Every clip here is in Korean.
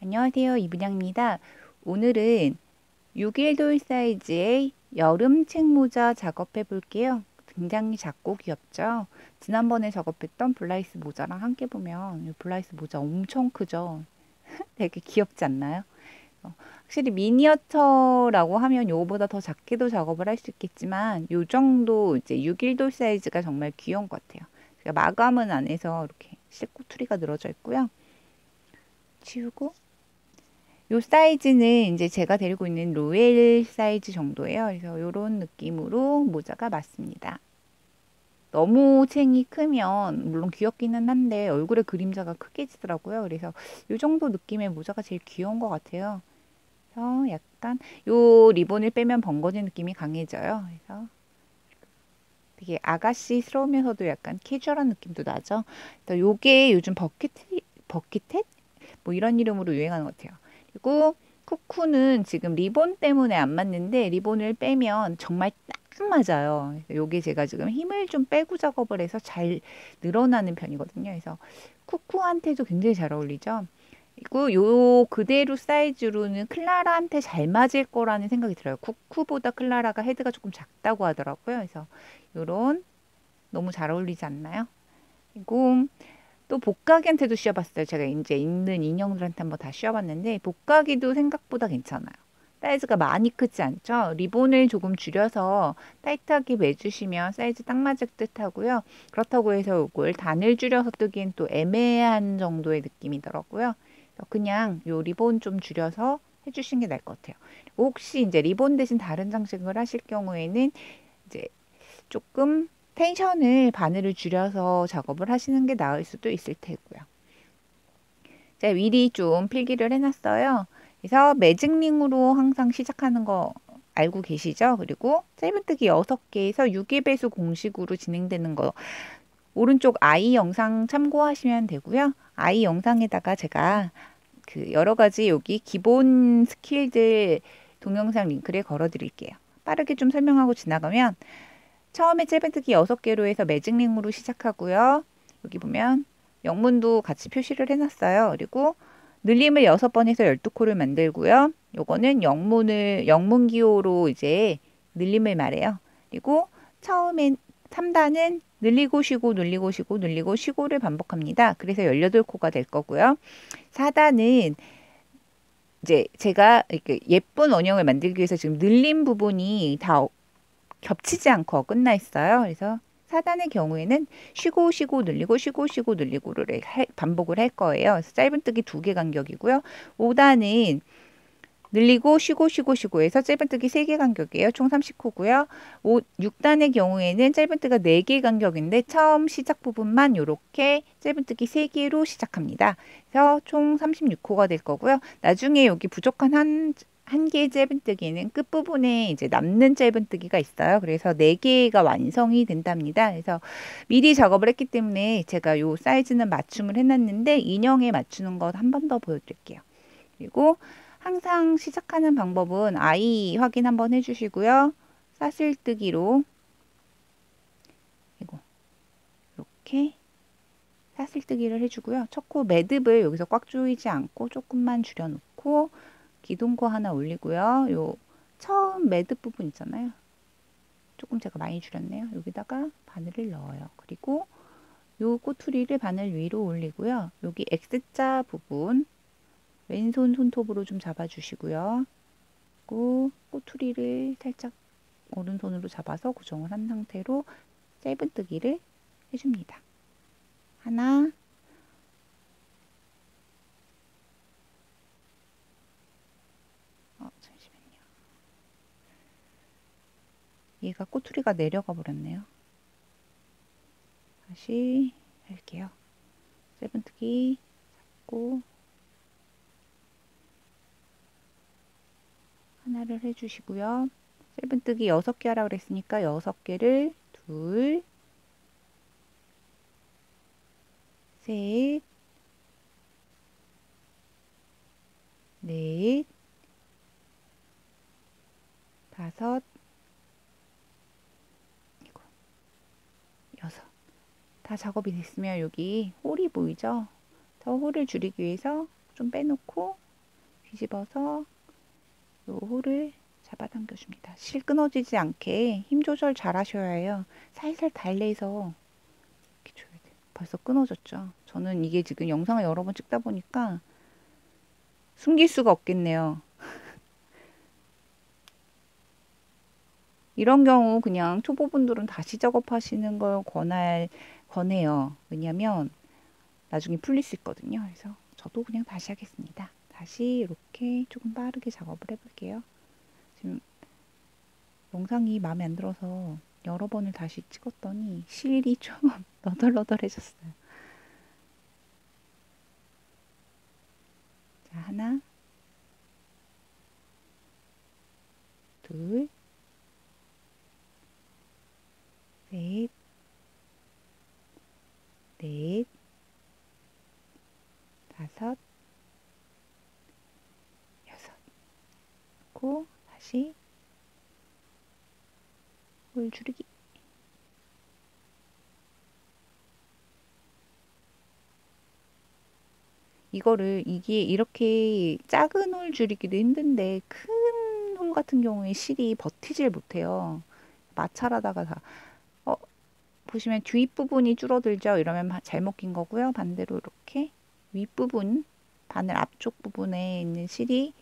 안녕하세요. 이분양입니다. 오늘은 6일돌 사이즈의 여름 책모자 작업해 볼게요. 굉장히 작고 귀엽죠? 지난번에 작업했던 블라이스 모자랑 함께 보면 이 블라이스 모자 엄청 크죠? 되게 귀엽지 않나요? 확실히 미니어처라고 하면 요거보다 더 작게도 작업을 할 수 있겠지만 요 정도 이제 6일돌 사이즈가 정말 귀여운 것 같아요. 제가 마감은 안 해서 이렇게 실꼬투리가 늘어져 있고요. 치우고 요 사이즈는 이제 제가 데리고 있는 로엘 사이즈 정도예요. 그래서 이런 느낌으로 모자가 맞습니다. 너무 챙이 크면 물론 귀엽기는 한데 얼굴에 그림자가 크게 지더라고요. 그래서 이 정도 느낌의 모자가 제일 귀여운 것 같아요. 그래서 약간 요 리본을 빼면 번거진 느낌이 강해져요. 그래서 되게 아가씨스러우면서도 약간 캐주얼한 느낌도 나죠. 그래서 요게 요즘 버킷햇? 뭐 이런 이름으로 유행하는 것 같아요. 그리고 쿠쿠는 지금 리본 때문에 안 맞는데 리본을 빼면 정말 딱 맞아요. 요게 제가 지금 힘을 좀 빼고 작업을 해서 잘 늘어나는 편이거든요. 그래서 쿠쿠한테도 굉장히 잘 어울리죠. 그리고 요 그대로 사이즈로는 클라라한테 잘 맞을 거라는 생각이 들어요. 쿠쿠보다 클라라가 헤드가 조금 작다고 하더라고요. 그래서 요런 너무 잘 어울리지 않나요? 그리고 또 복가기한테도 씌워봤어요. 제가 이제 있는 인형들한테 한번 다 씌워봤는데 복가기도 생각보다 괜찮아요. 사이즈가 많이 크지 않죠? 리본을 조금 줄여서 타이트하게 매주시면 사이즈 딱 맞을 듯 하고요. 그렇다고 해서 이걸 단을 줄여서 뜨기엔 또 애매한 정도의 느낌이더라고요. 그래서 그냥 요 리본 좀 줄여서 해주시는 게 나을 것 같아요. 혹시 이제 리본 대신 다른 장식을 하실 경우에는 이제 조금 텐션을 바늘을 줄여서 작업을 하시는 게 나을 수도 있을 테고요. 제가 미리 좀 필기를 해놨어요. 그래서 매직링으로 항상 시작하는 거 알고 계시죠? 그리고 짧은뜨기 6개에서 6의 배수 공식으로 진행되는 거 오른쪽 아이 영상 참고하시면 되고요. 아이 영상에다가 제가 그 여러 가지 여기 기본 스킬들 동영상 링크를 걸어 드릴게요. 빠르게 좀 설명하고 지나가면 처음에 짧은뜨기 6개로 해서 매직링으로 시작하고요. 여기 보면 영문도 같이 표시를 해놨어요. 그리고 늘림을 6번 해서 12코를 만들고요. 요거는 영문기호로 이제 늘림을 말해요. 그리고 처음엔 3단은 늘리고 쉬고 늘리고 쉬고 늘리고 쉬고를 반복합니다. 그래서 18코가 될 거고요. 4단은 이제 제가 이렇게 예쁜 원형을 만들기 위해서 지금 늘림 부분이 다 겹치지 않고 끝나 있어요. 그래서 4단의 경우에는 쉬고 쉬고 늘리고 쉬고 쉬고 늘리고를 반복을 할 거예요. 그래서 짧은뜨기 2개 간격이고요. 5단은 늘리고 쉬고 쉬고 쉬고 해서 짧은뜨기 3개 간격이에요. 총 30코고요. 6단의 경우에는 짧은뜨기가 4개 간격인데 처음 시작 부분만 이렇게 짧은뜨기 3개로 시작합니다. 그래서 총 36코가 될 거고요. 나중에 여기 부족한 한 개의 짧은뜨기는 끝부분에 이제 남는 짧은뜨기가 있어요. 그래서 4개가 완성이 된답니다. 그래서 미리 작업을 했기 때문에 제가 요 사이즈는 맞춤을 해놨는데 인형에 맞추는 것 한 번 더 보여드릴게요. 그리고 항상 시작하는 방법은 아이 확인 한번 해주시고요. 사슬뜨기로 이렇게 사슬뜨기를 해주고요. 첫 코 매듭을 여기서 꽉 조이지 않고 조금만 줄여놓고 기둥코 하나 올리고요. 요 처음 매듭 부분 있잖아요. 조금 제가 많이 줄였네요. 여기다가 바늘을 넣어요. 그리고 요 꼬투리를 바늘 위로 올리고요. 여기 X자 부분 왼손 손톱으로 좀 잡아주시고요. 그리고 꼬투리를 살짝 오른손으로 잡아서 고정을 한 상태로 짧은뜨기를 해줍니다. 하나, 잠시만요. 얘가 꼬투리가 내려가 버렸네요. 다시 할게요. 짧은뜨기 잡고 하나를 해주시고요. 짧은뜨기 6개 하라고 그랬으니까 6개를 둘, 셋, 넷, 다섯, 여섯. 다 작업이 됐으면 여기 홀이 보이죠? 저 홀을 줄이기 위해서 좀 빼놓고 뒤집어서 요 홀을 잡아당겨 줍니다. 실 끊어지지 않게 힘 조절 잘 하셔야 해요. 살살 달래서 이렇게 줘야 돼요. 벌써 끊어졌죠. 저는 이게 지금 영상을 여러 번 찍다 보니까 숨길 수가 없겠네요. 이런 경우 그냥 초보분들은 다시 작업하시는 걸 권해요. 왜냐면 나중에 풀릴 수 있거든요. 그래서 저도 그냥 다시 하겠습니다. 다시 이렇게 조금 빠르게 작업을 해볼게요. 지금 영상이 마음에 안 들어서 여러 번을 다시 찍었더니 실이 좀 너덜너덜해졌어요. 자, 하나, 둘, 셋, 넷, 다섯, 여섯. 고 다시 홀 줄이기. 이게 이렇게 작은 홀 줄이기도 힘든데 큰 홀 같은 경우에 실이 버티질 못해요. 마찰하다가 다 보시면 뒷부분이 줄어들죠. 이러면 잘못 낀 거고요. 반대로 이렇게 윗부분 바늘 앞쪽 부분에 있는 실이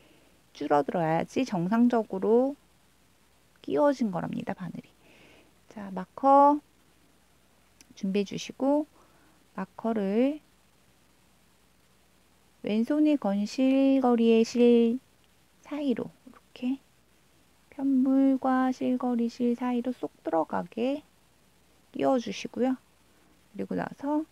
줄어들어야지 정상적으로 끼워진 거랍니다. 바늘이. 자, 마커 준비해 주시고 마커를 왼손이 건 실거리의 실 사이로 이렇게 편물과 실거리 실 사이로 쏙 들어가게 끼워 주시고요. 그리고 나서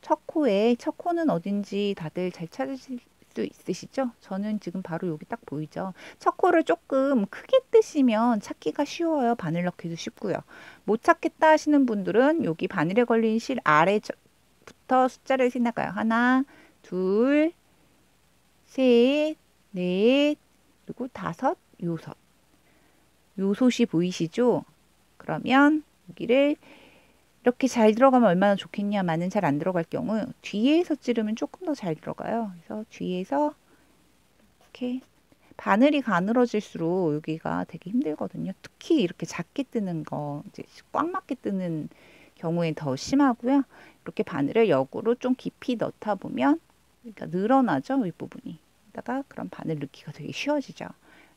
첫 코는 어딘지 다들 잘 찾으실 수 있으시죠? 저는 지금 바로 여기 딱 보이죠? 첫 코를 조금 크게 뜨시면 찾기가 쉬워요. 바늘 넣기도 쉽고요. 못 찾겠다 하시는 분들은 여기 바늘에 걸린 실 아래부터 숫자를 세나가요. 하나, 둘, 셋, 넷, 그리고 다섯, 요섯. 요솥이 보이시죠? 그러면 여기를 이렇게 잘 들어가면 얼마나 좋겠냐마는 잘 안 들어갈 경우 뒤에서 찌르면 조금 더 잘 들어가요. 그래서 뒤에서 이렇게 바늘이 가늘어질수록 여기가 되게 힘들거든요. 특히 이렇게 작게 뜨는 거, 이제 꽉 맞게 뜨는 경우에 더 심하고요. 이렇게 바늘을 역으로 좀 깊이 넣다 보면 그러니까 늘어나죠, 윗부분이. 다가 그럼 바늘 넣기가 되게 쉬워지죠.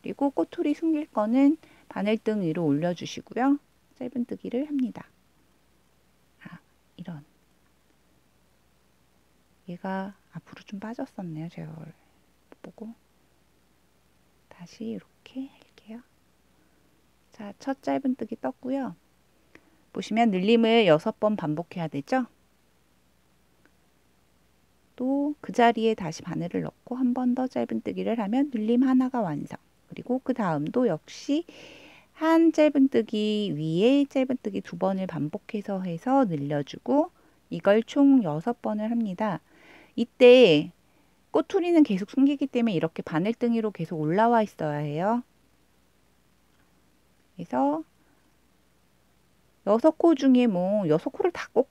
그리고 꼬투리 숨길 거는 바늘등 위로 올려주시고요. 짧은뜨기를 합니다. 이런. 얘가 앞으로 좀 빠졌었네요. 제가 보고. 다시 이렇게 할게요. 자, 첫 짧은뜨기 떴고요. 보시면 늘림을 6번 반복해야 되죠. 또 그 자리에 다시 바늘을 넣고 한 번 더 짧은뜨기를 하면 늘림 하나가 완성. 그리고 그 다음도 역시 한 짧은뜨기 위에 짧은뜨기 2번을 반복해서 해서 늘려주고 이걸 총 6번을 합니다. 이때 꼬투리는 계속 숨기기 때문에 이렇게 바늘등이로 계속 올라와 있어야 해요. 그래서 6코 중에 뭐 6코를 다 꼭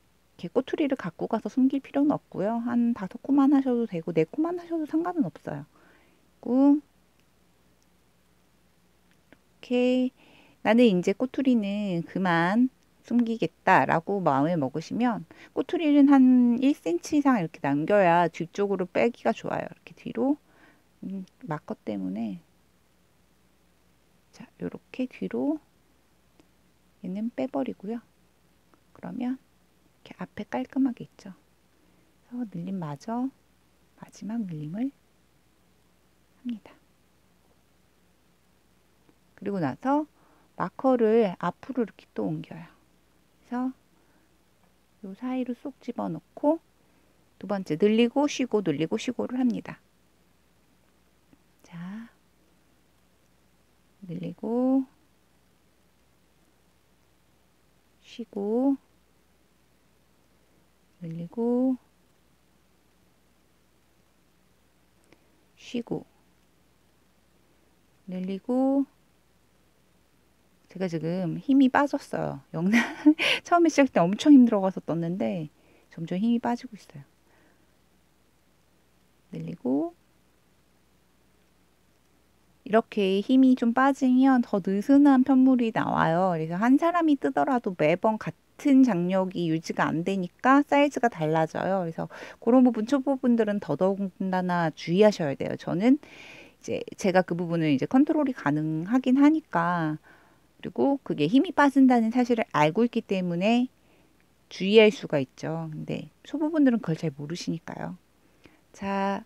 꼬투리를 갖고 가서 숨길 필요는 없고요. 한 5코만 하셔도 되고 4코만 하셔도 상관은 없어요. 그리고 이렇게 나는 이제 꼬투리는 그만 숨기겠다라고 마음을 먹으시면 꼬투리는 한 1cm 이상 이렇게 남겨야 뒤쪽으로 빼기가 좋아요. 이렇게 뒤로 마커 때문에 자, 이렇게 뒤로 얘는 빼버리고요. 그러면 이렇게 앞에 깔끔하게 있죠. 그래서 늘림 마저 마지막 늘림을 합니다. 그리고 나서 마커를 앞으로 이렇게 또 옮겨요. 그래서 요 사이로 쏙 집어넣고 두 번째 늘리고 쉬고 늘리고 쉬고를 합니다. 자, 늘리고 쉬고 늘리고 쉬고 늘리고 제가 지금 힘이 빠졌어요. 영상 처음에 시작할 때 엄청 힘들어가서 떴는데 점점 힘이 빠지고 있어요. 늘리고 이렇게 힘이 좀 빠지면 더 느슨한 편물이 나와요. 그래서 한 사람이 뜨더라도 매번 같은 장력이 유지가 안 되니까 사이즈가 달라져요. 그래서 그런 부분 초보분들은 더더군다나 주의하셔야 돼요. 저는 이제 제가 그 부분을 이제 컨트롤이 가능하긴 하니까, 그리고 그게 힘이 빠진다는 사실을 알고 있기 때문에 주의할 수가 있죠. 근데 초보분들은 그걸 잘 모르시니까요. 자,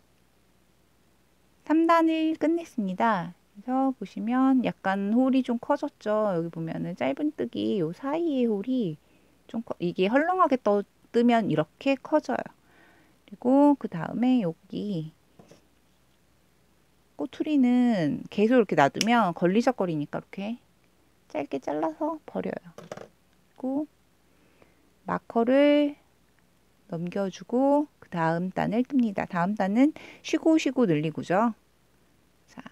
3단을 끝냈습니다. 그래서 보시면 약간 홀이 좀 커졌죠. 여기 보면은 짧은뜨기 요 사이의 홀이 좀 이게 헐렁하게 뜨면 이렇게 커져요. 그리고 그 다음에 여기 꼬투리는 계속 이렇게 놔두면 걸리적거리니까 이렇게 짧게 잘라서 버려요. 그리고 마커를 넘겨주고 그 다음 단을 뜹니다. 다음 단은 쉬고 쉬고 늘리고죠. 자,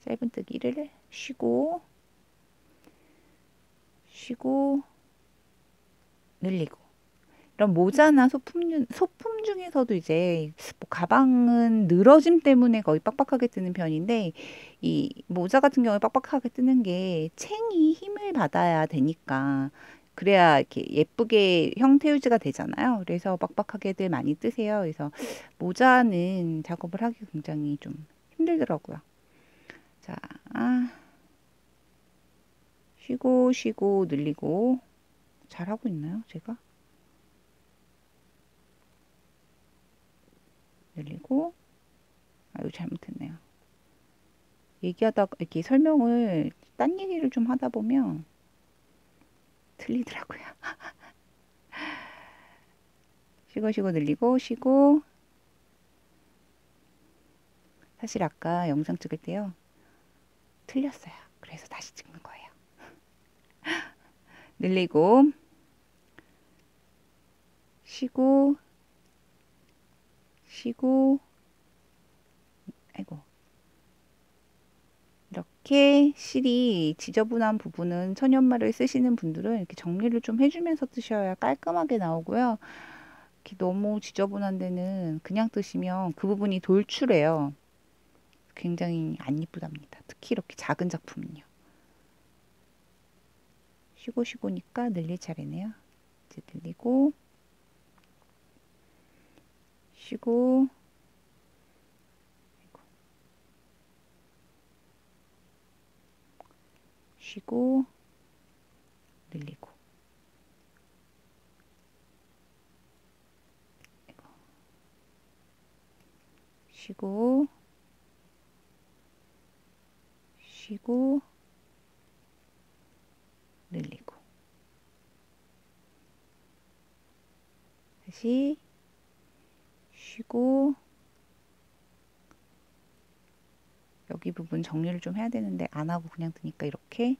짧은뜨기를 쉬고 쉬고 늘리고, 이런 모자나 소품 중에서도 이제 뭐 가방은 늘어짐 때문에 거의 빡빡하게 뜨는 편인데, 이 모자 같은 경우에 빡빡하게 뜨는 게 챙이 힘을 받아야 되니까, 그래야 이렇게 예쁘게 형태 유지가 되잖아요. 그래서 빡빡하게들 많이 뜨세요. 그래서 모자는 작업을 하기 굉장히 좀 힘들더라고요. 자, 쉬고 쉬고 늘리고. 잘하고 있나요, 제가? 늘리고. 이거 잘못했네요. 얘기하다가 이렇게 설명을 딴 얘기를 좀 하다 보면 틀리더라고요. 쉬고 쉬고 늘리고 쉬고. 사실 아까 영상 찍을 때요, 틀렸어요. 그래서 다시 찍는 거예요. 늘리고 쉬고 쉬고. 아이고. 이렇게 실이 지저분한 부분은 천연말을 쓰시는 분들은 이렇게 정리를 좀 해주면서 뜨셔야 깔끔하게 나오고요. 이렇게 너무 지저분한 데는 그냥 뜨시면 그 부분이 돌출해요. 굉장히 안 이쁘답니다. 특히 이렇게 작은 작품은요. 쉬고 쉬고니까 늘릴 차례네요. 이제 늘리고 쉬고 쉬고 늘리고. 쉬고 쉬고 늘리고. 다시 쉬고. 여기 부분 정리를 좀 해야 되는데 안 하고 그냥 드니까 이렇게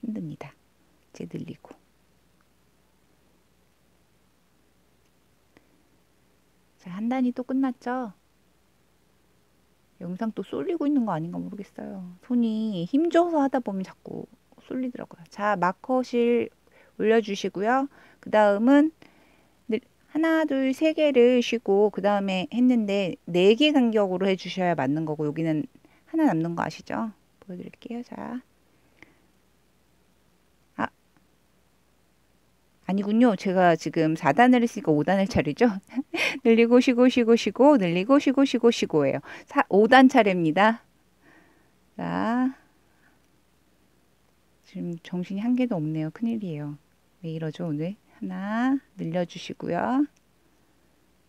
힘듭니다. 이제 늘리고. 자, 한 단이 또 끝났죠? 영상 또 쏠리고 있는 거 아닌가 모르겠어요. 손이 힘줘서 하다 보면 자꾸 쏠리더라고요. 자, 마커실 올려주시고요. 그 다음은 하나, 둘, 세 개를 쉬고 그 다음에 했는데 4개 간격으로 해주셔야 맞는 거고, 여기는 하나 남는 거 아시죠? 보여드릴게요. 자, 아니군요. 제가 지금 4단을 했으니까 5단을 차리죠. 늘리고 쉬고 쉬고 쉬고 늘리고 쉬고 쉬고 쉬고예요. 5단 차례입니다. 자, 지금 정신이 한 개도 없네요. 큰일이에요. 왜 이러죠 오늘? 하나 늘려주시고요.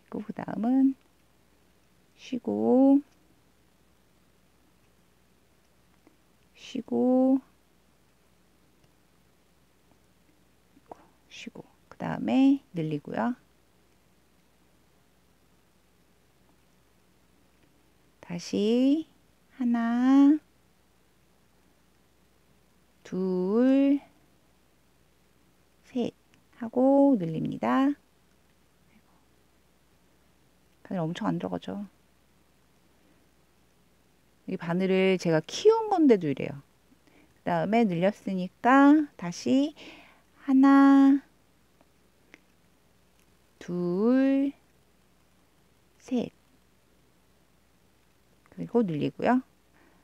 그리고 그 다음은 쉬고 쉬고 쉬고. 그 다음에 늘리고요. 다시 하나, 둘, 셋 하고 늘립니다. 바늘 엄청 안 들어가죠. 이 바늘을 제가 키운 건데도 이래요. 그 다음에 늘렸으니까 다시 하나, 둘, 셋. 그리고 늘리고요.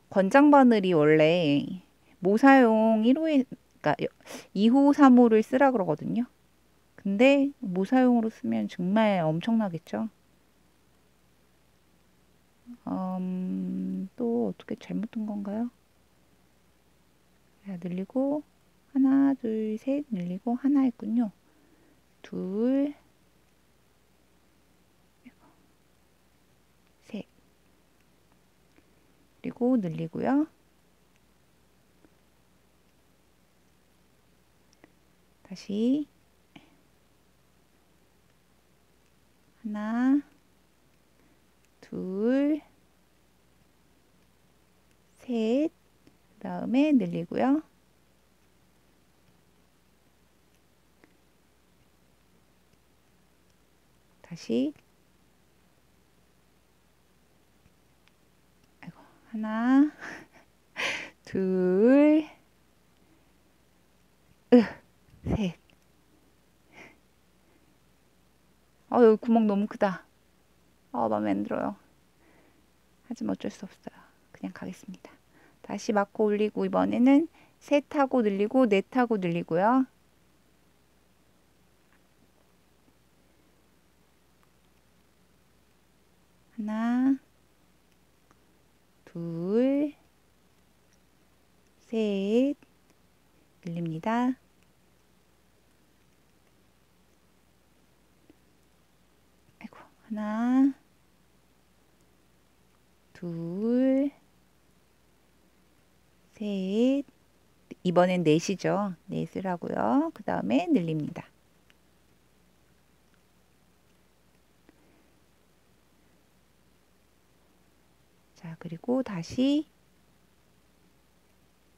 권장 바늘이 원래 모사용 1호에, 그러니까 2호, 3호를 쓰라 그러거든요. 근데 모사용으로 쓰면 정말 엄청나겠죠. 또 어떻게 잘못한 건가요? 자, 늘리고 하나, 둘, 셋 늘리고 하나 했군요. 둘, 셋. 그리고 늘리고요. 다시 하나, 둘, 셋. 그 다음에 늘리고요. 다시 아이고, 하나, 둘, 셋. 여기 구멍 너무 크다. 마음에 안 들어요. 하지만 어쩔 수 없어요. 그냥 가겠습니다. 다시 마코 올리고 이번에는 셋하고 늘리고 넷하고 늘리고요. 하나, 둘, 셋 늘립니다. 아이고, 하나, 둘, 셋. 이번엔 넷이죠. 넷을 하고요. 그 다음에 늘립니다. 자, 그리고 다시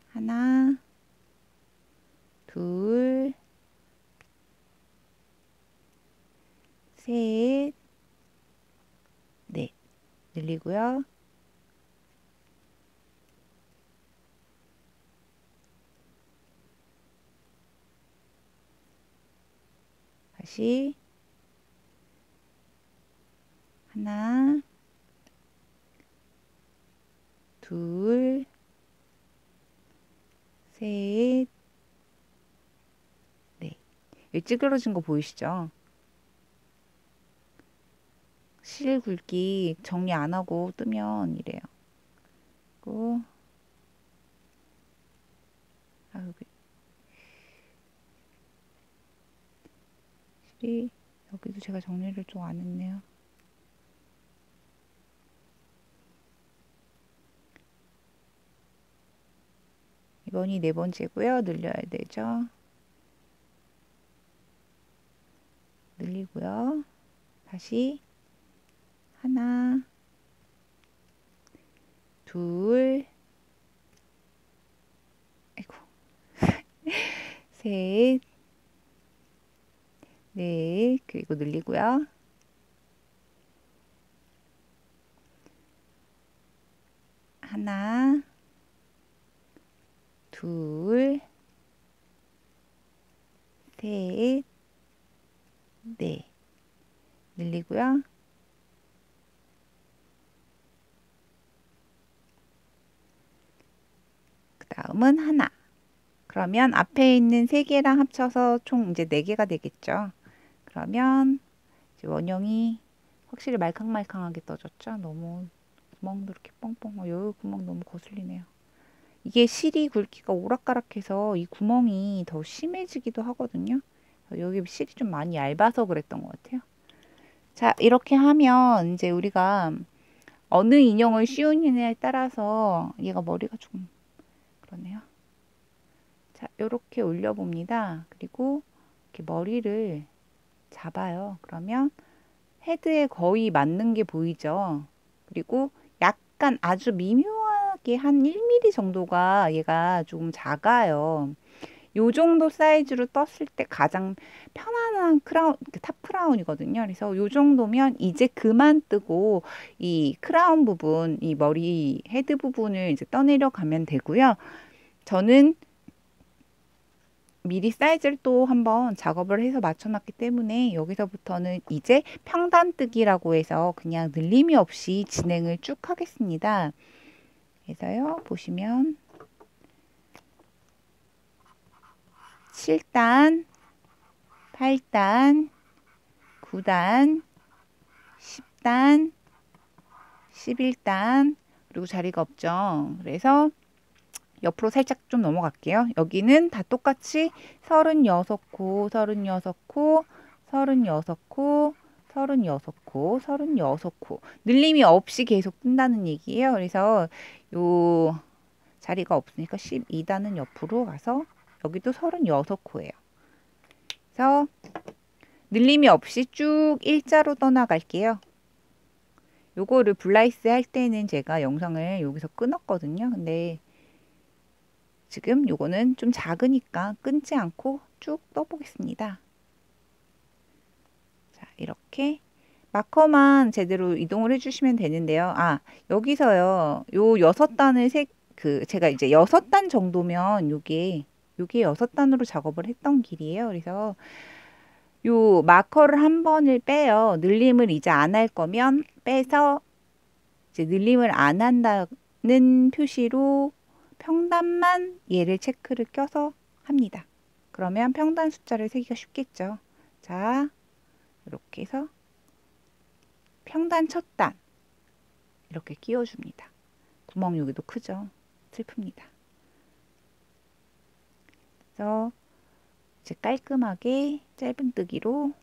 하나, 둘, 셋, 넷 늘리고요. 다시 하나, 둘, 셋, 넷. 여기 찌그러진 거 보이시죠? 실 굵기 정리 안 하고 뜨면 이래요. 그리고 실이 여기도 제가 정리를 좀 안 했네요. 이번이 네 번째고요. 늘려야 되죠. 늘리고요. 다시 하나, 둘, 아이고, 셋, 넷, 그리고 늘리고요. 하나, 둘, 셋, 넷, 늘리고요. 그 다음은 하나. 그러면 앞에 있는 세 개랑 합쳐서 총 이제 네 개가 되겠죠. 그러면 이제 원형이 확실히 말캉말캉하게 떠졌죠. 너무 구멍도 이렇게 뻥뻥, 여기 구멍 너무 거슬리네요. 이게 실이 굵기가 오락가락해서 이 구멍이 더 심해지기도 하거든요. 여기 실이 좀 많이 얇아서 그랬던 것 같아요. 자, 이렇게 하면 이제 우리가 어느 인형을 씌우느냐에 따라서 얘가 머리가 좀 그러네요. 자, 이렇게 올려봅니다. 그리고 이렇게 머리를 잡아요. 그러면 헤드에 거의 맞는 게 보이죠. 그리고 약간 아주 미묘하게 한 1mm 정도가 얘가 조금 작아요. 요 정도 사이즈로 떴을 때 가장 편안한 크라운, 탑 크라운이거든요. 그래서 요 정도면 이제 그만 뜨고 이 크라운 부분, 이 머리 헤드 부분을 이제 떠내려 가면 되고요. 저는 미리 사이즈를 또 한번 작업을 해서 맞춰놨기 때문에 여기서부터는 이제 평단 뜨기라고 해서 그냥 늘림이 없이 진행을 쭉 하겠습니다. 해서요. 보시면 7단, 8단, 9단, 10단, 11단, 그리고 자리가 없죠. 그래서 옆으로 살짝 좀 넘어갈게요. 여기는 다 똑같이 36코, 36코, 36코, 36코, 36코. 늘림이 없이 계속 뜬다는 얘기예요. 그래서 요 자리가 없으니까 12단은 옆으로 가서 여기도 36코예요. 그래서 늘림이 없이 쭉 일자로 떠나갈게요. 요거를 블라이스 할 때는 제가 영상을 여기서 끊었거든요. 근데 지금 요거는 좀 작으니까 끊지 않고 쭉 떠보겠습니다. 자, 이렇게 마커만 제대로 이동을 해주시면 되는데요. 아, 여기서요. 요 6단을 제가 이제 6단 정도면 요게 6단으로 작업을 했던 길이에요. 그래서 요 마커를 한 번을 빼요. 늘림을 이제 안 할 거면 빼서 이제 늘림을 안 한다는 표시로 평단만 얘를 체크를 껴서 합니다. 그러면 평단 숫자를 세기가 쉽겠죠. 자, 이렇게 해서 평단 첫 단 이렇게 끼워줍니다. 구멍 여기도 크죠. 슬픕니다. 그래서 이제 깔끔하게 짧은뜨기로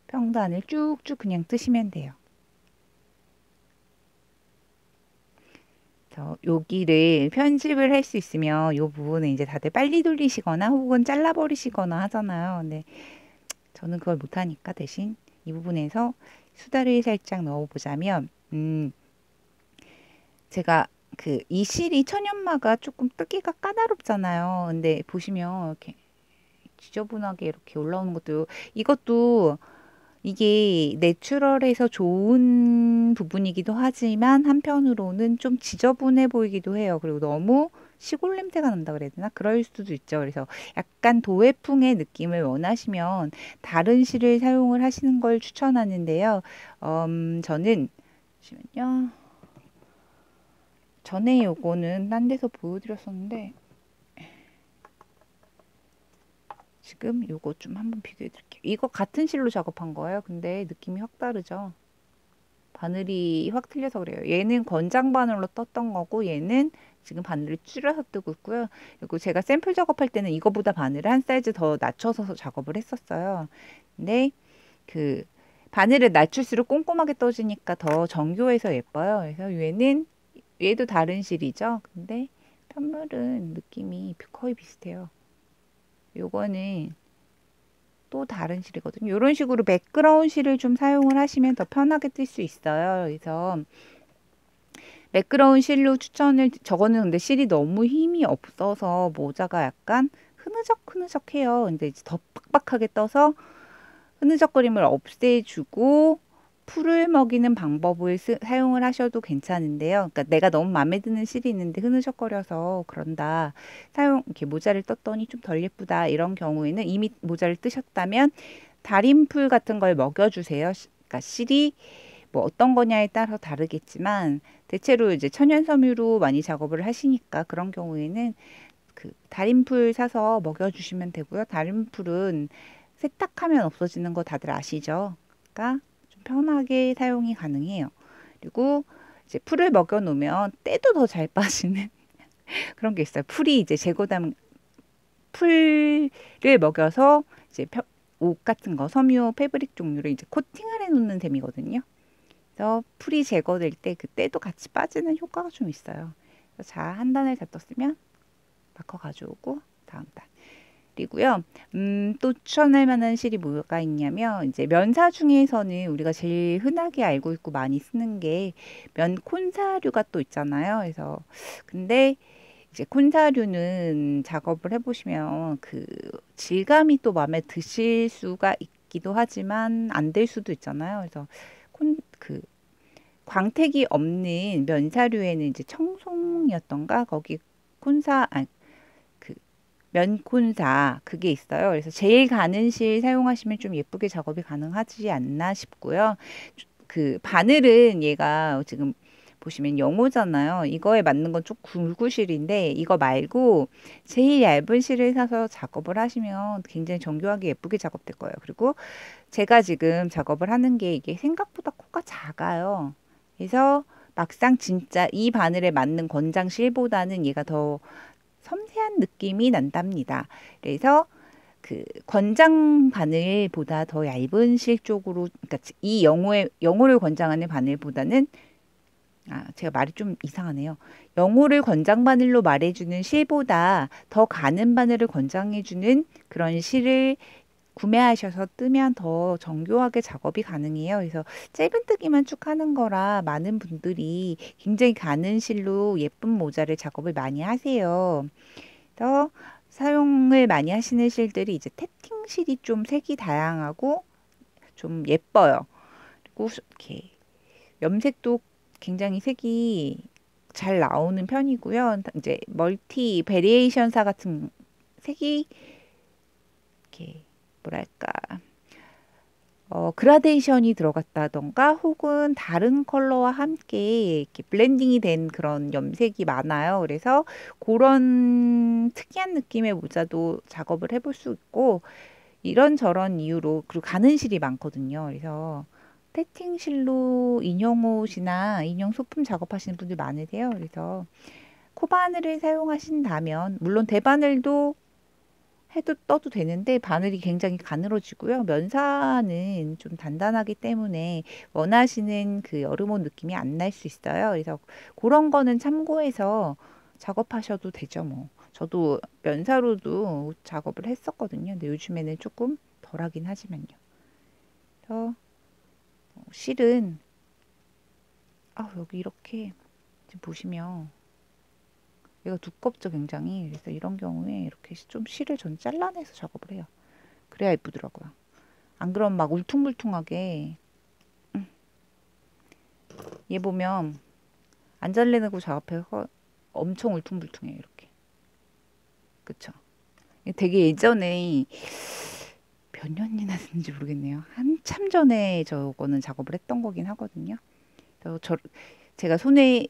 평단을 쭉쭉 그냥 뜨시면 돼요. 여기를 편집을 할 수 있으면 이 부분은 이제 다들 빨리 돌리시거나 혹은 잘라버리시거나 하잖아요. 근데 저는 그걸 못하니까 대신 이 부분에서 수다를 살짝 넣어보자면 제가 이 실이 천연마가 조금 뜨기가 까다롭잖아요. 근데 보시면 이렇게 지저분하게 이렇게 올라오는 것도 이것도 이게 내추럴해서 좋은 부분이기도 하지만 한편으로는 좀 지저분해 보이기도 해요. 그리고 너무 시골 냄새가 난다 그래야 되나? 그럴 수도 있죠. 그래서 약간 도예풍의 느낌을 원하시면 다른 실을 사용을 하시는 걸 추천하는데요. 저는 잠시만요. 전에 요거는 딴 데서 보여드렸었는데 지금 요거 좀 한번 비교해 드릴게요. 이거 같은 실로 작업한 거예요. 근데 느낌이 확 다르죠. 바늘이 확 틀려서 그래요. 얘는 건장 바늘로 떴던 거고 얘는 지금 바늘을 줄여서 뜨고 있고요. 그리고 제가 샘플 작업할 때는 이거보다 바늘을 한 사이즈 더 낮춰서 작업을 했었어요. 근데 바늘을 낮출수록 꼼꼼하게 떠지니까 더 정교해서 예뻐요. 그래서 얘도 다른 실이죠. 근데 편물은 느낌이 거의 비슷해요. 요거는 또 다른 실이거든요. 이런 식으로 매끄러운 실을 좀 사용을 하시면 더 편하게 뜰 수 있어요. 그래서 매끄러운 실로 저거는 근데 실이 너무 힘이 없어서 모자가 약간 흐느적흐느적해요. 근데 이제 더 빡빡하게 떠서 흐느적거림을 없애주고 풀을 먹이는 방법을 사용을 하셔도 괜찮은데요. 그러니까 내가 너무 마음에 드는 실이 있는데 흐느적거려서 그런다. 이렇게 모자를 떴더니 좀 덜 예쁘다. 이런 경우에는 이미 모자를 뜨셨다면 다림풀 같은 걸 먹여주세요. 그러니까 실이 뭐 어떤 거냐에 따라서 다르겠지만 대체로 이제 천연섬유로 많이 작업을 하시니까 그런 경우에는 다림풀 사서 먹여주시면 되고요. 다림풀은 세탁하면 없어지는 거 다들 아시죠? 그러니까 편하게 사용이 가능해요. 그리고 이제 풀을 먹여 놓으면 때도 더 잘 빠지는 그런 게 있어요. 풀이 이제 풀을 먹여서 이제 옷 같은 거 섬유 패브릭 종류를 이제 코팅을 해 놓는 셈이거든요. 그래서 풀이 제거될 때 그 때도 같이 빠지는 효과가 좀 있어요. 자, 한 단을 다 떴으면 마커 가져오고 다음 단. 그리고요, 또 추천할 만한 실이 뭐가 있냐면, 이제 면사 중에서는 우리가 제일 흔하게 알고 있고 많이 쓰는 게 콘사류가 또 있잖아요. 그래서, 근데 이제 콘사류는 작업을 해보시면 질감이 또 마음에 드실 수가 있기도 하지만 안 될 수도 있잖아요. 그래서 광택이 없는 면사류에는 이제 청송이었던가? 거기 면콘사 그게 있어요. 그래서 제일 가는 실 사용하시면 좀 예쁘게 작업이 가능하지 않나 싶고요. 바늘은 얘가 지금 보시면 영호잖아요. 이거에 맞는 건 좀 굵은 실인데 이거 말고 제일 얇은 실을 사서 작업을 하시면 굉장히 정교하게 예쁘게 작업될 거예요. 그리고 제가 지금 작업을 하는 게 이게 생각보다 코가 작아요. 그래서 막상 진짜 이 바늘에 맞는 권장 실보다는 얘가 더 섬세한 느낌이 난답니다. 그래서 그 권장 바늘보다 더 얇은 실 쪽으로, 그러니까 이 영호를 권장하는 바늘보다는, 제가 말이 좀 이상하네요. 영호를 권장 바늘로 말해주는 실보다 더 가는 바늘을 권장해주는 그런 실을 구매하셔서 뜨면 더 정교하게 작업이 가능해요. 그래서 짧은뜨기만 쭉 하는 거라 많은 분들이 굉장히 가는 실로 예쁜 모자를 작업을 많이 하세요. 그래서 사용을 많이 하시는 실들이 이제 태팅 실이 좀 색이 다양하고 좀 예뻐요. 그리고 이렇게 염색도 굉장히 색이 잘 나오는 편이고요. 이제 멀티 베리에이션사 같은 색이 이렇게 뭐랄까 그라데이션이 들어갔다던가 혹은 다른 컬러와 함께 이렇게 블렌딩이 된 그런 염색이 많아요. 그래서 그런 특이한 느낌의 모자도 작업을 해볼 수 있고 이런저런 이유로, 그리고 가는 실이 많거든요. 그래서 패팅실로 인형옷이나 인형 소품 작업하시는 분들 많으세요. 그래서 코바늘을 사용하신다면 물론 대바늘도 해도 떠도 되는데 바늘이 굉장히 가늘어지고요. 면사는 좀 단단하기 때문에 원하시는 그 여름옷 느낌이 안 날 수 있어요. 그래서 그런 거는 참고해서 작업하셔도 되죠, 뭐. 저도 면사로도 작업을 했었거든요. 근데 요즘에는 조금 덜하긴 하지만요. 그래서 실은 여기 이렇게 지금 보시면 얘가 두껍죠, 굉장히. 그래서 이런 경우에 이렇게 좀 실을 전 잘라내서 작업을 해요. 그래야 예쁘더라고요. 안 그러면 막 울퉁불퉁하게. 얘 보면 안 잘라내고 작업해서 엄청 울퉁불퉁해요, 이렇게. 그쵸? 되게 예전에 몇 년이나 됐는지 모르겠네요. 한참 전에 저거는 작업을 했던 거긴 하거든요. 그래서 제가 손을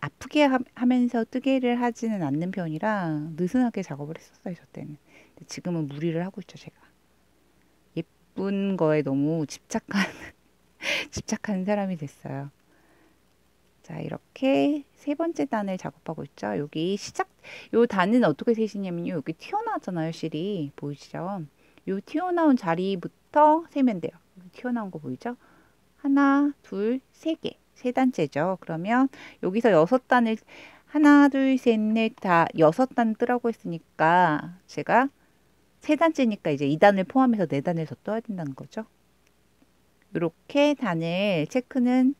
아프게 하면서 뜨개를 하지는 않는 편이라 느슨하게 작업을 했었어요, 저 때는. 근데 지금은 무리를 하고 있죠, 제가. 예쁜 거에 너무 집착한 사람이 됐어요. 자, 이렇게 세 번째 단을 작업하고 있죠. 요 단은 어떻게 세시냐면요. 여기 튀어나왔잖아요, 실이. 보이시죠? 요 튀어나온 자리부터 세면 돼요. 튀어나온 거 보이죠? 하나, 둘, 세 개. 세 단째죠. 그러면 여기서 여섯 단을 하나, 둘, 셋, 넷, 다 여섯 단 뜨라고 했으니까 제가 세 단째니까 이제 이 단을 포함해서 네 단을 더 떠야 된다는 거죠. 이렇게 단을 체크는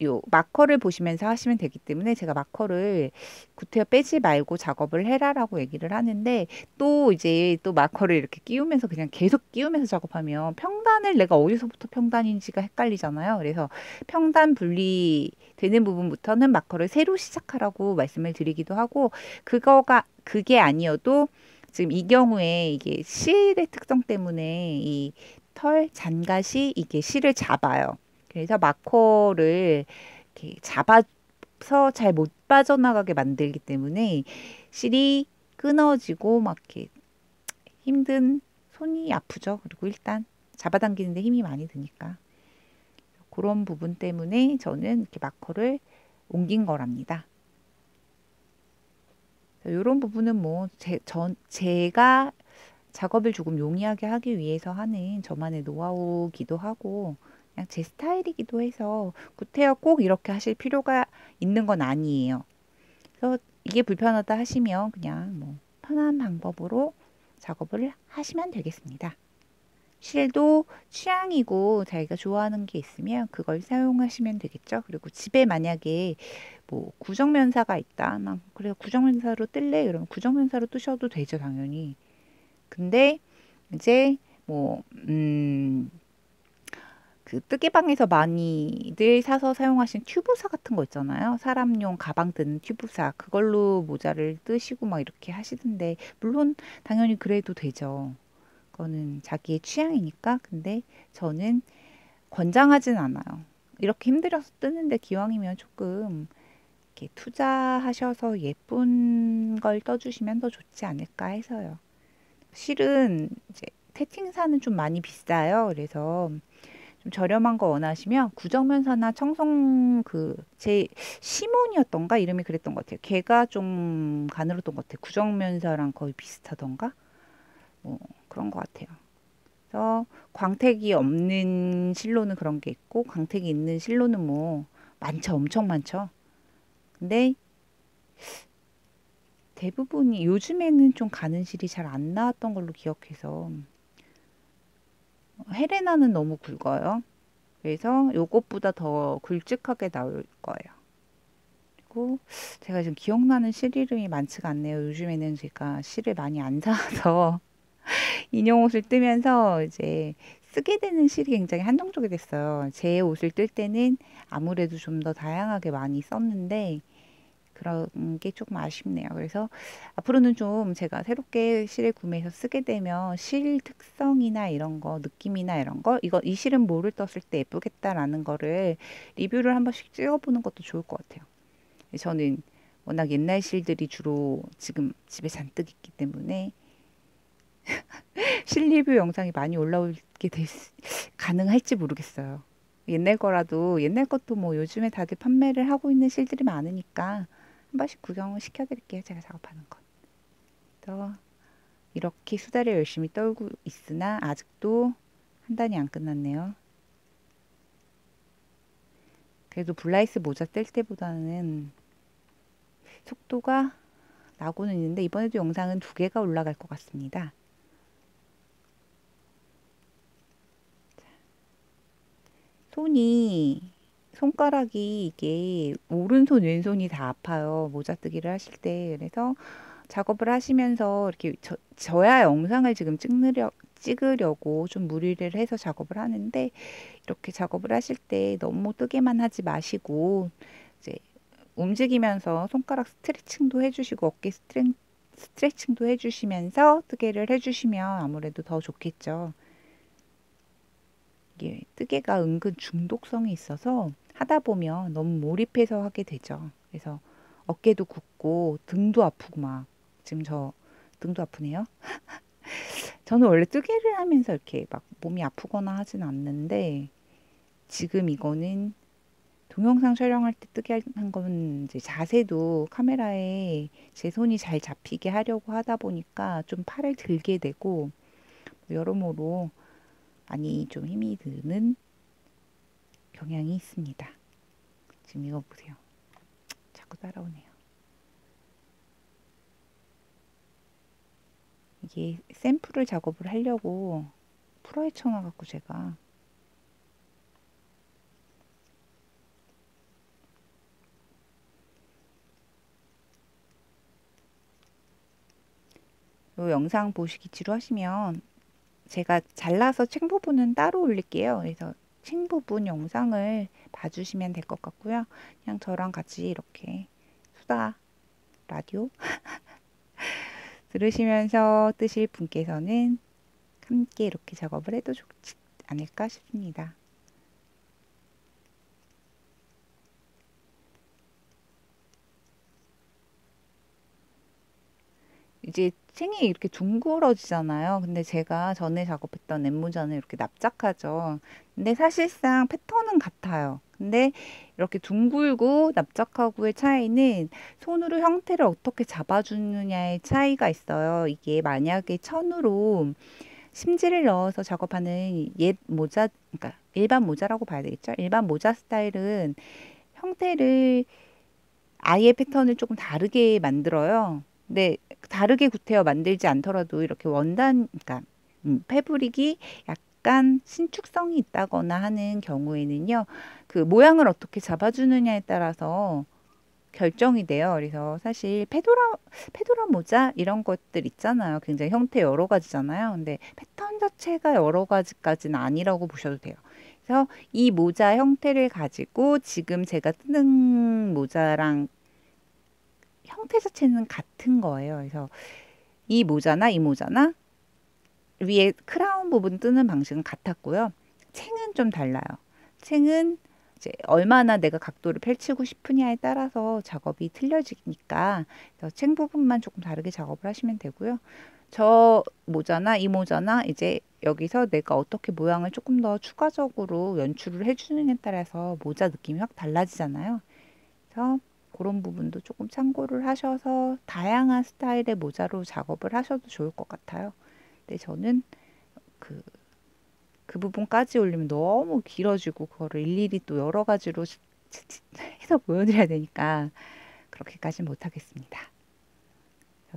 요 마커를 보시면서 하시면 되기 때문에 제가 마커를 구태여 빼지 말고 작업을 해라라고 얘기를 하는데 또 이제 또 마커를 이렇게 끼우면서 그냥 계속 끼우면서 작업하면 평단을 내가 어디서부터 평단인지가 헷갈리잖아요. 그래서 평단 분리 되는 부분부터는 마커를 새로 시작하라고 말씀을 드리기도 하고 그게 아니어도 지금 이 경우에 이게 실의 특성 때문에 이 털 잔갓이 이게 실을 잡아요. 그래서 마커를 이렇게 잡아서 잘 못 빠져나가게 만들기 때문에 실이 끊어지고 막 이렇게 힘든 손이 아프죠. 그리고 일단 잡아당기는데 힘이 많이 드니까 그런 부분 때문에 저는 이렇게 마커를 옮긴 거랍니다. 이런 부분은 뭐 제가 작업을 조금 용이하게 하기 위해서 하는 저만의 노하우기도 하고 그냥 제 스타일이기도 해서 구태여 꼭 이렇게 하실 필요가 있는 건 아니에요. 그래서 이게 불편하다 하시면 그냥 뭐 편한 방법으로 작업을 하시면 되겠습니다. 실도 취향이고 자기가 좋아하는 게 있으면 그걸 사용하시면 되겠죠. 그리고 집에 만약에 뭐 구정면사가 있다. 막 그래 구정면사로 뜰래? 이러면 구정면사로 뜨셔도 되죠, 당연히. 근데 이제 뭐 그 뜨개방에서 많이들 사서 사용하신 튜브사 같은 거 있잖아요. 사람용 가방 뜨는 튜브사. 그걸로 모자를 뜨시고 막 이렇게 하시던데 물론 당연히 그래도 되죠. 그거는 자기의 취향이니까. 근데 저는 권장하진 않아요. 이렇게 힘들어서 뜨는데 기왕이면 조금 이렇게 투자하셔서 예쁜 걸 떠주시면 더 좋지 않을까 해서요. 실은 이제 태팅사는 좀 많이 비싸요. 그래서 좀 저렴한 거 원하시면 구정면사나 청송 그 제 시몬이었던가 이름이 그랬던 것 같아요. 걔가 좀 가늘었던 것 같아요. 구정면사랑 거의 비슷하던가 뭐 그런 것 같아요. 그래서 광택이 없는 실로는 그런 게 있고 광택이 있는 실로는 뭐 많죠. 엄청 많죠. 근데 대부분이 요즘에는 좀 가는 실이 잘 안 나왔던 걸로 기억해서 헤레나는 너무 굵어요. 그래서 요것보다 더 굵직하게 나올 거예요. 그리고 제가 지금 기억나는 실 이름이 많지가 않네요. 요즘에는 제가 실을 많이 안 사서 인형 옷을 뜨면서 이제 쓰게 되는 실이 굉장히 한정적이 됐어요. 제 옷을 뜰 때는 아무래도 좀 더 다양하게 많이 썼는데 그런 게 조금 아쉽네요. 그래서 앞으로는 좀 제가 새롭게 실을 구매해서 쓰게 되면 실 특성이나 이런 거, 느낌이나 이런 거, 이 실은 뭐를 떴을 때 예쁘겠다라는 거를 리뷰를 한 번씩 찍어보는 것도 좋을 것 같아요. 저는 워낙 옛날 실들이 주로 지금 집에 잔뜩 있기 때문에 실 리뷰 영상이 많이 올라오게 가능할지 모르겠어요. 옛날 거라도 옛날 것도 뭐 요즘에 다들 판매를 하고 있는 실들이 많으니까 한 번씩 구경을 시켜드릴게요. 제가 작업하는 거. 또 이렇게 수다를 열심히 떨고 있으나 아직도 한 단이 안 끝났네요. 그래도 블라이스 모자 뗄 때보다는 속도가 나고는 있는데 이번에도 영상은 2개가 올라갈 것 같습니다. 손이 손가락이 이게 오른손 왼손이 다 아파요. 모자뜨기를 하실 때. 그래서 작업을 하시면서 이렇게 저야 영상을 지금 찍으려고 좀 무리를 해서 작업을 하는데 이렇게 작업을 하실 때 너무 뜨게만 하지 마시고 이제 움직이면서 손가락 스트레칭도 해주시고 어깨 스트레칭도 해주시면서 뜨개를 해주시면 아무래도 더 좋겠죠. 이게 뜨개가 은근 중독성이 있어서 하다 보면 너무 몰입해서 하게 되죠. 그래서 어깨도 굽고 등도 아프고 막 지금 저 등도 아프네요. 저는 원래 뜨개를 하면서 이렇게 막 몸이 아프거나 하진 않는데 지금 이거는 동영상 촬영할 때 뜨개 한 건 이제 자세도 카메라에 제 손이 잘 잡히게 하려고 하다 보니까 좀 팔을 들게 되고 여러모로 많이 좀 힘이 드는 경향이 있습니다. 지금 이거 보세요. 자꾸 따라오네요. 이게 샘플을 작업을 하려고 풀어헤 쳐놔갖고 제가 이 영상 보시기 지루하시면 제가 잘라서 책 부분은 따로 올릴게요. 그래서 책 부분 영상을 봐주시면 될 것 같고요. 그냥 저랑 같이 이렇게 수다 라디오 들으시면서 뜨실 분께서는 함께 이렇게 작업을 해도 좋지 않을까 싶습니다. 이제 챙이 이렇게 둥그러지잖아요. 근데 제가 전에 작업했던 엠모자는 이렇게 납작하죠. 근데 사실상 패턴은 같아요. 근데 이렇게 둥글고 납작하고의 차이는 손으로 형태를 어떻게 잡아주느냐의 차이가 있어요. 이게 만약에 천으로 심지를 넣어서 작업하는 옛 모자, 그러니까 일반 모자라고 봐야 되겠죠. 일반 모자 스타일은 형태를 아예 패턴을 조금 다르게 만들어요. 근데 다르게 구태여 만들지 않더라도 이렇게 그러니까 패브릭이 약간 신축성이 있다거나 하는 경우에는요, 그 모양을 어떻게 잡아주느냐에 따라서 결정이 돼요. 그래서 사실 페도라 모자 이런 것들 있잖아요. 굉장히 형태 여러 가지잖아요. 근데 패턴 자체가 여러 가지까지는 아니라고 보셔도 돼요. 그래서 이 모자 형태를 가지고 지금 제가 뜨는 모자랑 형태 자체는 같은 거예요. 그래서 이 모자나 위에 크라운 부분 뜨는 방식은 같았고요. 챙은 좀 달라요. 챙은 이제 얼마나 내가 각도를 펼치고 싶으냐에 따라서 작업이 틀려지니까 그래서 책 부분만 조금 다르게 작업을 하시면 되고요. 저 모자나 이 모자나 이제 여기서 내가 어떻게 모양을 조금 더 추가적으로 연출을 해주느냐에 따라서 모자 느낌이 확 달라지잖아요. 그래서 그런 부분도 조금 참고를 하셔서 다양한 스타일의 모자로 작업을 하셔도 좋을 것 같아요. 근데 저는 그, 그 부분까지 올리면 너무 길어지고 그거를 일일이 또 여러 가지로 해서 보여드려야 되니까 그렇게까지는 못하겠습니다.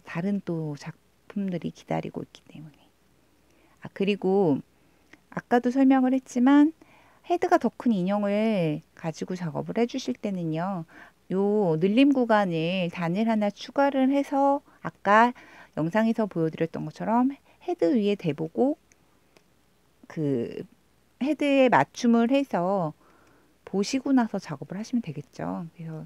다른 또 작품들이 기다리고 있기 때문에. 아, 그리고 아까도 설명을 했지만 헤드가 더 큰 인형을 가지고 작업을 해주실 때는요. 요 늘림 구간을 단을 하나 추가를 해서 아까 영상에서 보여드렸던 것처럼 헤드 위에 대보고 그 헤드에 맞춤을 해서 보시고 나서 작업을 하시면 되겠죠. 그래서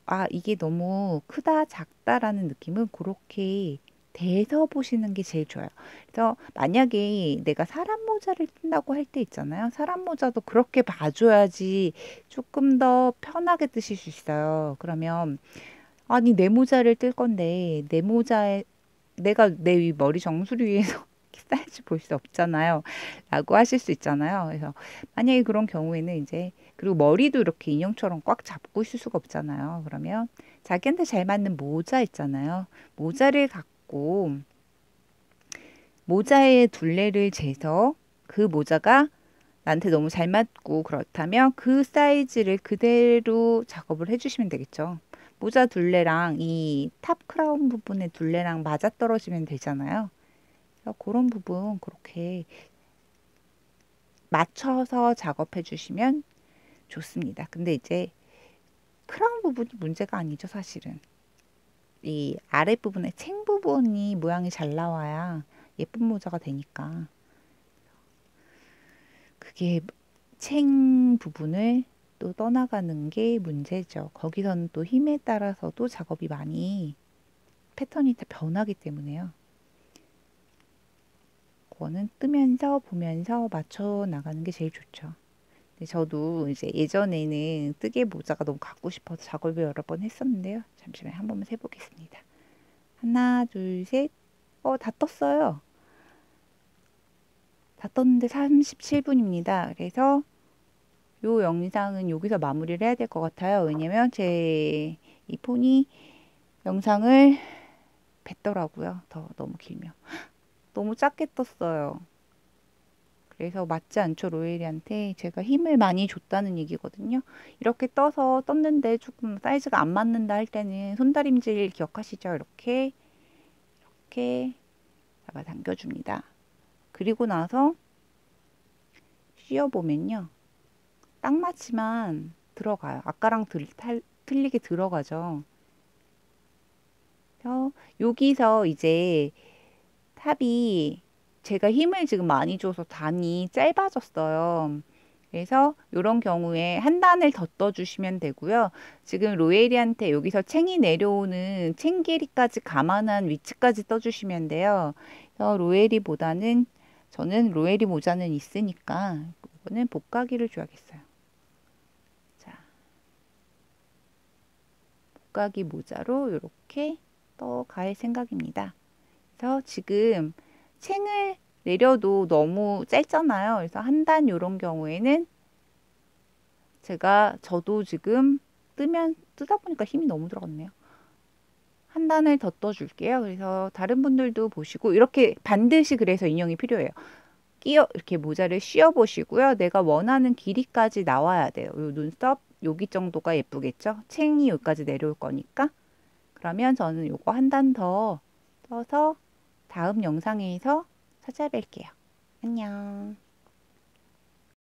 아, 이게 너무 크다, 작다라는 느낌은 그렇게 대서 보시는 게 제일 좋아요. 그래서 만약에 내가 사람 모자를 뜬다고 할 때 있잖아요. 사람 모자도 그렇게 봐줘야지 조금 더 편하게 뜨실 수 있어요. 그러면 아니 내 모자를 뜰 건데 내 모자에 내가 내 머리 정수리 위에서 사이즈 볼 수 없잖아요. 라고 하실 수 있잖아요. 그래서 만약에 그런 경우에는 이제 그리고 머리도 이렇게 인형처럼 꽉 잡고 있을 수가 없잖아요. 그러면 자기한테 잘 맞는 모자 있잖아요. 모자를 갖고 모자의 둘레를 재서 그 모자가 나한테 너무 잘 맞고 그렇다면 그 사이즈를 그대로 작업을 해주시면 되겠죠. 모자 둘레랑 이 탑 크라운 부분의 둘레랑 맞아떨어지면 되잖아요. 그래서 그런 부분 그렇게 맞춰서 작업해 주시면 좋습니다. 근데 이제 크라운 부분이 문제가 아니죠, 사실은. 이 아랫부분에 챙 부분이 모양이 잘 나와야 예쁜 모자가 되니까. 그게 챙 부분을 또 떠나가는 게 문제죠. 거기서는 또 힘에 따라서도 작업이 많이 패턴이 다 변하기 때문에요. 그거는 뜨면서 보면서 맞춰 나가는 게 제일 좋죠. 근데 저도 이제 예전에는 뜨개 모자가 너무 갖고 싶어서 작업을 여러 번 했었는데요. 잠시만 한 번만 세보겠습니다. 하나, 둘, 셋. 다 떴어요. 다 떴는데 37분입니다. 그래서 요 영상은 여기서 마무리를 해야 될 것 같아요. 왜냐면 제 이 폰이 영상을 뱉더라고요. 너무 길면. 너무 작게 떴어요. 그래서 맞지 않죠, 로엘이한테. 제가 힘을 많이 줬다는 얘기거든요. 이렇게 떴는데 조금 사이즈가 안 맞는다 할 때는 손다림질 기억하시죠? 이렇게 잡아당겨줍니다. 그리고 나서 씌워보면요. 딱 맞지만 들어가요. 아까랑 틀리게 들어가죠. 그래서 여기서 이제 탑이 제가 힘을 지금 많이 줘서 단이 짧아졌어요. 그래서 이런 경우에 한 단을 더 떠주시면 되고요. 지금 로에리한테 여기서 챙이 내려오는 챙 길이까지 감안한 위치까지 떠주시면 돼요. 그래서 로에리보다는 저는 로에리 모자는 있으니까 이거는 복가기를 줘야겠어요. 자, 복가기 모자로 이렇게 떠갈 생각입니다. 그래서 지금 챙을 내려도 너무 짧잖아요. 그래서 한 단 이런 경우에는 저도 지금 뜨다 보니까 힘이 너무 들어갔네요. 한 단을 더 떠줄게요. 그래서 다른 분들도 보시고 이렇게 반드시 그래서 인형이 필요해요. 이렇게 모자를 씌워 보시고요. 내가 원하는 길이까지 나와야 돼요. 요 눈썹 여기 정도가 예쁘겠죠? 챙이 여기까지 내려올 거니까. 그러면 저는 요거 한 단 더 떠서 다음 영상에서 찾아뵐게요. 안녕.